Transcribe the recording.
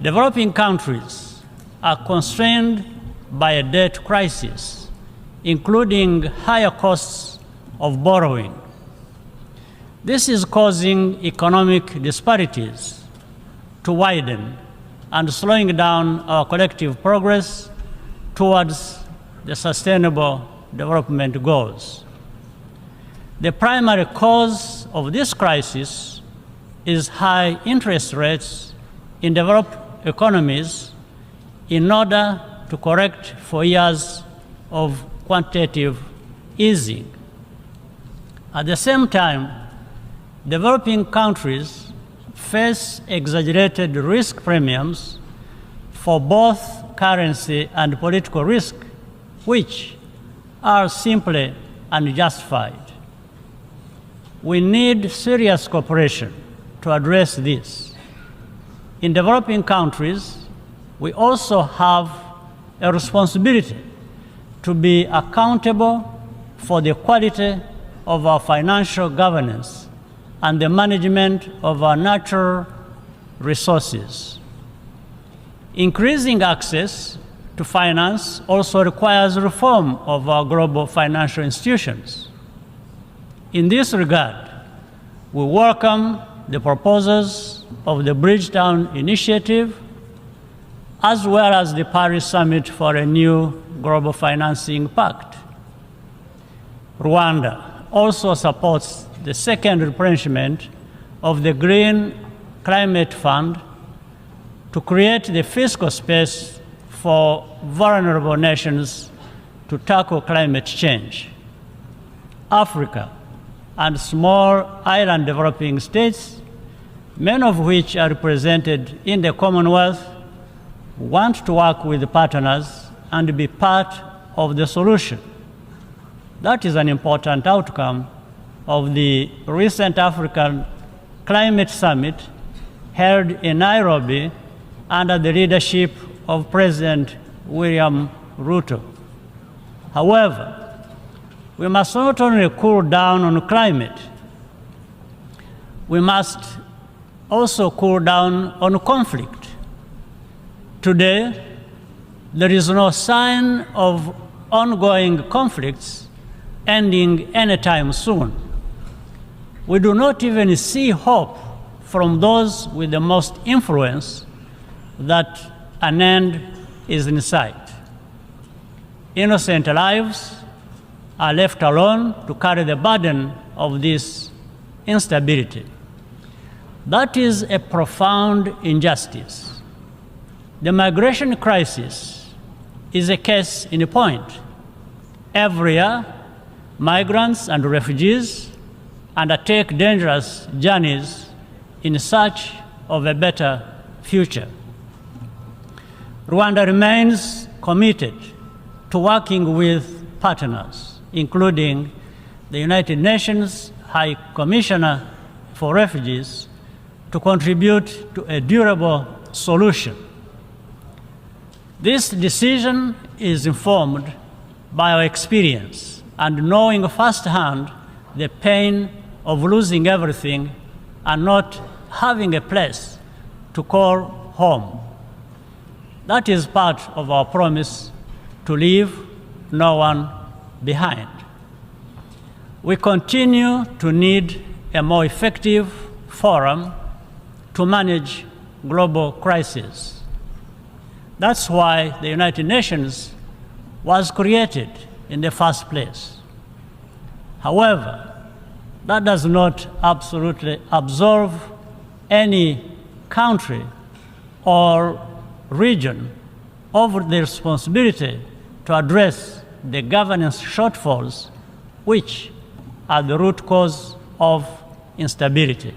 Developing countries are constrained by a debt crisis, including higher costs of borrowing. This is causing economic disparities to widen and slowing down our collective progress towards the Sustainable Development Goals. The primary cause of this crisis is high interest rates in developed economies in order to correct for years of quantitative easing. At the same time, developing countries face exaggerated risk premiums for both currency and political risk, which are simply unjustified. We need serious cooperation to address this. In developing countries, we also have a responsibility to be accountable for the quality of our financial governance and the management of our natural resources. Increasing access to finance also requires reform of our global financial institutions. In this regard, we welcome the proposals of the Bridgetown Initiative, as well as the Paris Summit for a new global financing pact. Rwanda also supports the second replenishment of the Green Climate Fund to create the fiscal space for vulnerable nations to tackle climate change. Africa and small island developing states, many of which are represented in the Commonwealth, want to work with partners and be part of the solution. That is an important outcome of the recent African Climate Summit held in Nairobi under the leadership of President William Ruto. However, we must not only cool down on climate, we must also cool down on conflict. Today, there is no sign of ongoing conflicts ending anytime soon. We do not even see hope from those with the most influence that an end is in sight. Innocent lives are left alone to carry the burden of this instability. That is a profound injustice. The migration crisis is a case in point. Every year, migrants and refugees undertake dangerous journeys in search of a better future. Rwanda remains committed to working with partners, including the United Nations High Commissioner for Refugees, to contribute to a durable solution. This decision is informed by our experience and knowing firsthand the pain of losing everything and not having a place to call home. That is part of our promise to leave no one behind. We continue to need a more effective forum to manage global crises. That's why the United Nations was created in the first place. However, that does not absolutely absolve any country or region of the responsibility to address the governance shortfalls which are the root cause of instability.